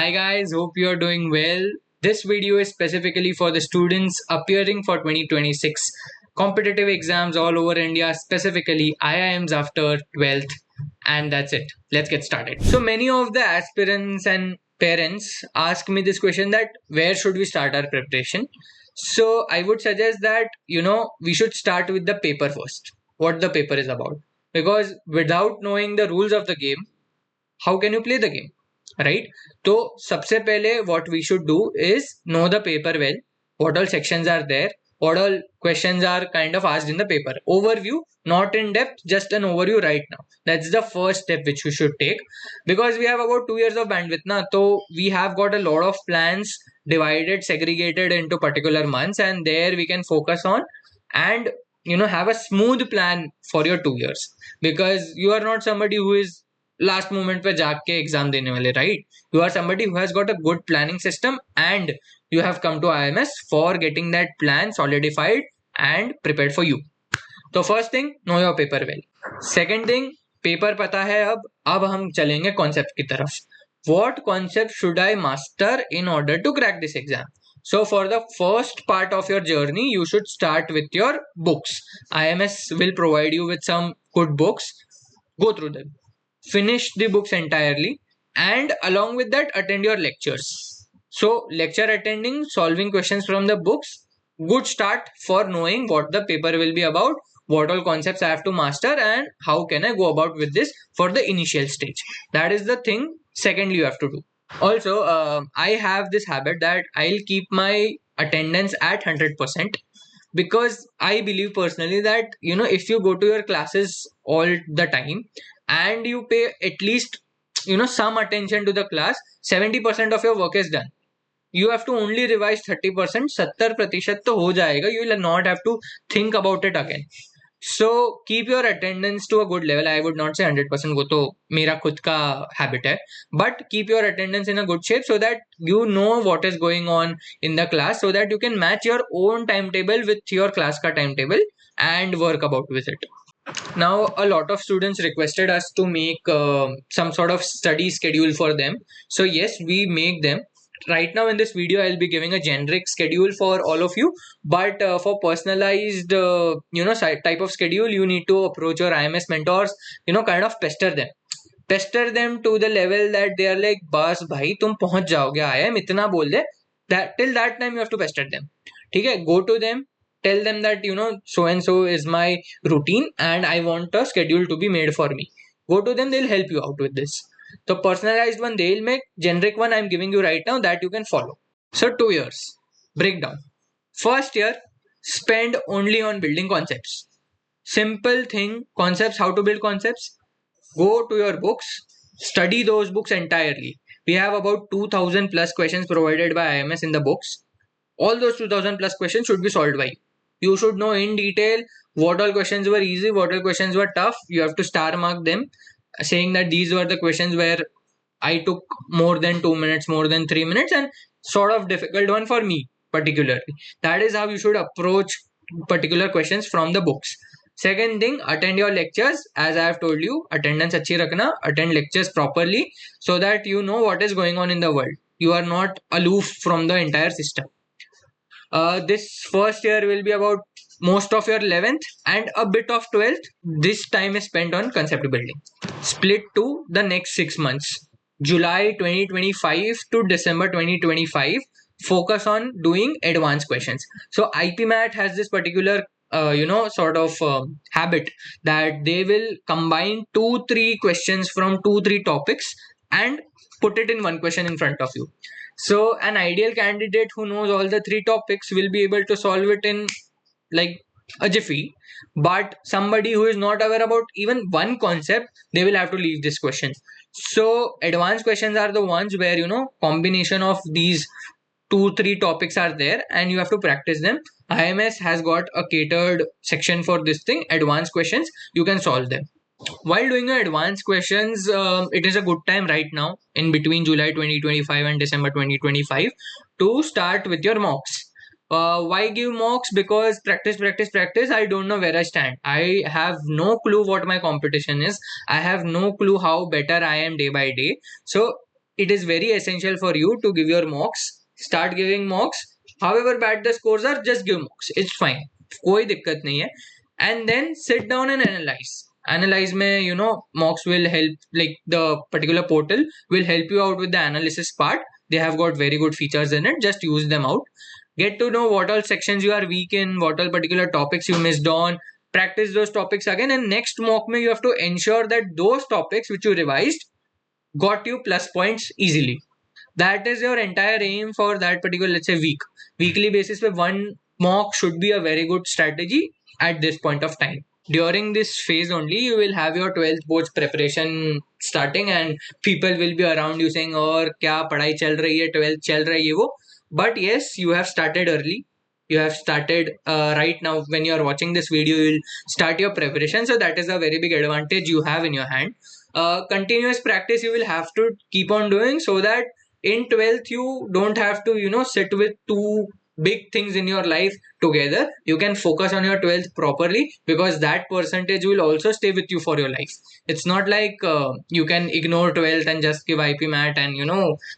Hi guys, hope you are doing well. This video is specifically for the students appearing for 2026 competitive exams all over India, specifically IIMs after 12th. And that's it. Let's get started. So many of the aspirants and parents ask me this question that where should we start our preparation? So I would suggest that we should start with the paper first. What the paper is about. Because without knowing the rules of the game, how can you play the game, right? So सबसे पहले what we should do is know the paper well, what all sections are there, what all questions are kind of asked in the paper. Overview, not in depth, just an overview right now. That's the first step which you should take, because we have about 2 years of bandwidth na, so we have got a lot of plans divided, segregated into particular months, and there we can focus on and have a smooth plan for your 2 years, because you are not somebody who is last moment पे जाके exam देने वाले, right? You are somebody who has got a good planning system and you have come to IMS for getting that plan solidified and prepared for you. तो first thing, know your paper well. Second thing, paper पता है, अब हम चलेंगे concept की तरफ. What concept should I master in order to crack this exam? So for the first part of your journey, you should start with your books. IMS will provide you with some good books. Go through them, finish the books entirely, and along with that attend your lectures. So lecture attending, solving questions from the books, good start for knowing what the paper will be about, what all concepts I have to master, and how can I go about with this for the initial stage. That is the thing secondly you have to do. Also, I have this habit that I'll keep my attendance at 100%, because I believe personally that if you go to your classes all the time and you pay at least some attention to the class, 70% of your work is done. You have to only revise 30%. 70% तो हो जाएगा. You will not have to think about it again. So keep your attendance to a good level. I would not say 100%, वो तो मेरा खुद का habit है, but keep your attendance in a good shape so that you know what is going on in the class, so that you can match your own timetable with your class ka timetable and work about with it. Now a lot of students requested us to make some sort of study schedule for them. So yes, we make them. Right now in this video I'll be giving a generic schedule for all of you, but for personalized type of schedule, you need to approach your IMS mentors, kind of pester them to the level that they are like, बस भाई तुम पहुंच जाओगे IIM, इतना बोल दे. That till that time you have to pester them. ठीक है, go to them, tell them that so and so is my routine and I want a schedule to be made for me. Go to them, they'll help you out with this. The personalized one they'll make, generic one I'm giving you right now that you can follow. So 2 years breakdown. First year, spend only on building concepts. Simple thing, concepts, how to build concepts. Go to your books, study those books entirely. We have about 2000 plus questions provided by IMS in the books. All those 2000 plus questions should be solved by you. You should know in detail what all questions were easy, what all questions were tough. You have to star mark them, saying that these were the questions where I took more than 2 minutes, more than 3 minutes, and sort of difficult one for me particularly. That is how you should approach particular questions from the books. Second thing, attend your lectures. As I have told you, attendance अच्छी रखना, attend lectures properly so that you know what is going on in the world. You are not aloof from the entire system. This first year will be about most of your 11th and a bit of 12th. This time is spent on concept building. Split to the next 6 months. July 2025 to December 2025. Focus on doing advanced questions. So IPMAT has this particular sort of habit that they will combine 2-3 questions from 2-3 topics and put it in one question in front of you. So an ideal candidate who knows all the 3 topics will be able to solve it in like a jiffy. But somebody who is not aware about even one concept, they will have to leave this question. So advanced questions are the ones where combination of these 2-3 topics are there and you have to practice them. IMS has got a catered section for this thing, advanced questions. You can solve them. While doing your advanced questions, it is a good time right now in between July 2025 and December 2025 to start with your mocks. Why give mocks? Because practice. I don't know where I stand. I have no clue what my competition is. I have no clue how better I am day by day. So it is very essential for you to give your mocks. Start giving mocks. However bad the scores are, just give mocks. It's fine. कोई दिक्कत नहीं है. And then sit down and analyze. Analyze में, mocks will help, like the particular portal will help you out with the analysis part. They have got very good features in it. Just use them out. Get to know what all sections you are weak in, what all particular topics you missed on. Practice those topics again, and next mock may you have to ensure that those topics which you revised got you plus points easily. That is your entire aim for that particular, let's say, weekly basis where one mock should be a very good strategy at this point of time. During this phase only you will have your 12th boards preparation starting, and people will be around you saying और क्या पढ़ाई चल रही है, 12th चल रहा है ये वो. But yes, you have started early. You have started right now. When you are watching this video, you will start your preparation, so that is a very big advantage you have in your hand. Continuous practice you will have to keep on doing, so that in 12th you don't have to sit with two big things in your life together. You can focus on your 12th properly, because that percentage will also stay with you for your life. It's not like you can ignore 12th and just give IPMAT and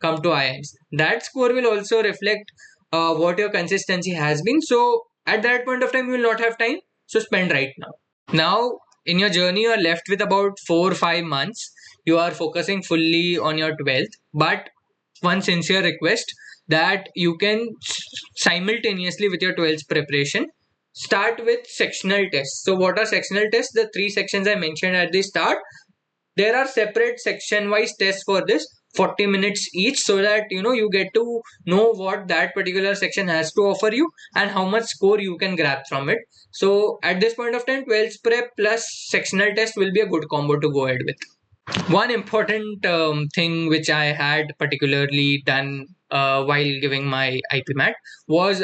come to IIMs. That score will also reflect what your consistency has been. So at that point of time you will not have time, so spend right now. In your journey you are left with about 4 or 5 months. You are focusing fully on your 12th, but one sincere request that you can simultaneously with your 12th preparation start with sectional tests. So what are sectional tests? The 3 sections I mentioned at the start. There are separate section wise tests for this, 40 minutes each, so that you get to know what that particular section has to offer you and how much score you can grab from it. So at this point of time, 12th prep plus sectional test will be a good combo to go ahead with. One important thing which I had particularly done while giving my IPMAT was,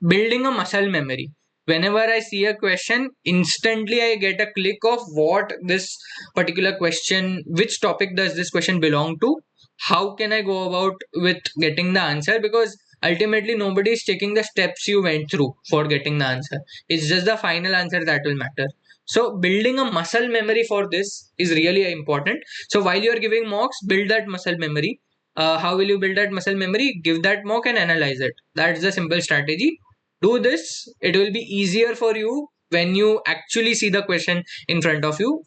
building a muscle memory. Whenever I see a question, instantly I get a click of what this particular question, which topic does this question belong to, how can I go about with getting the answer, because ultimately nobody is checking the steps you went through for getting the answer. It's just the final answer that will matter. So building a muscle memory for this is really important. So while you are giving mocks, build that muscle memory. How will you build that muscle memory? Give that mock and analyze it. That's the simple strategy. Do this. It will be easier for you when you actually see the question in front of you.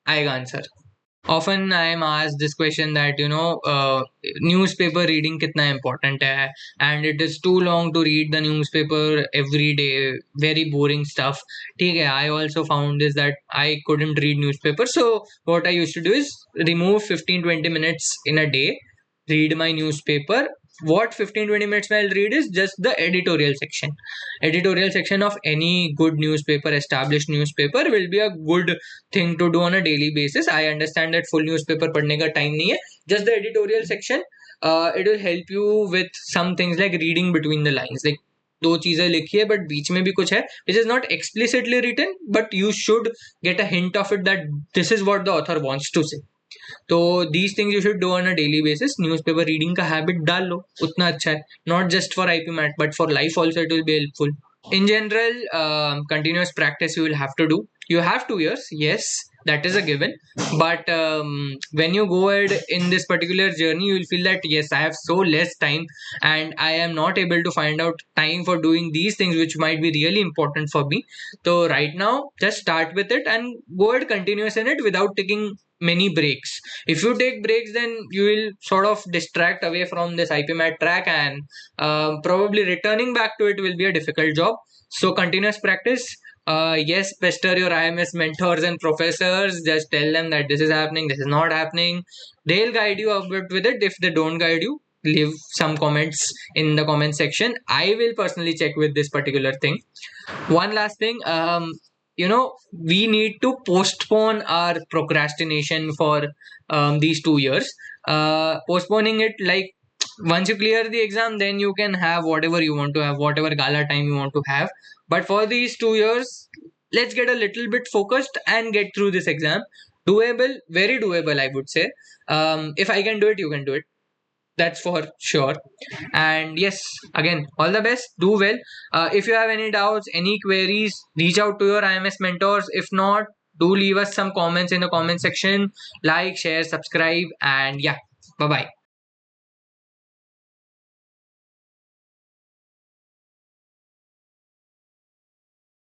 I answer. Often I am asked this question that newspaper reading kitna important hai, and it is too long to read the newspaper every day, very boring stuff. ठीक है, I also found this that I couldn't read newspaper, so what I used to do is remove 15-20 minutes in a day, read my newspaper. What 15-20 minutes I'll read is just the editorial section of any good newspaper, established newspaper, will be a good thing to do on a daily basis. I understand that full newspaper padne ka time nahi hai, just the editorial section. It will help you with some things like reading between the lines, like दो चीजें लिखी है but बीच में भी कुछ है which is not explicitly written, but you should get a hint of it that this is what the author wants to say. तो these things you should do on a daily basis. Newspaper reading का habit डाल लो, उतना अच्छा है. Not just for IPMAT but for life also it will be helpful. In general, continuous practice you will have to do. You have 2 years, yes, that is a given. But when you go ahead in this particular journey, you will feel that yes, I have so less time and I am not able to find out time for doing these things which might be really important for me. So right now, just start with it and go ahead continuous in it without taking many breaks. If you take breaks, then you will sort of distract away from this IPMAT track, and probably returning back to it will be a difficult job. So continuous practice. Yes, pester your IMS mentors and professors. Just tell them that this is happening, this is not happening. They'll guide you a bit with it. If they don't guide you, leave some comments in the comment section. I will personally check with this particular thing. One last thing, we need to postpone our procrastination for these 2 years. Postponing it, like once you clear the exam, then you can have whatever you want to have, whatever gala time you want to have. But for these 2 years, let's get a little bit focused and get through this exam. Doable, very doable, I would say. If I can do it, you can do it. That's for sure. And yes, again, all the best, do well. If you have any doubts, any queries, reach out to your IMS mentors. If not, Do leave us some comments in the comment section. Like, share, subscribe, and yeah, bye bye.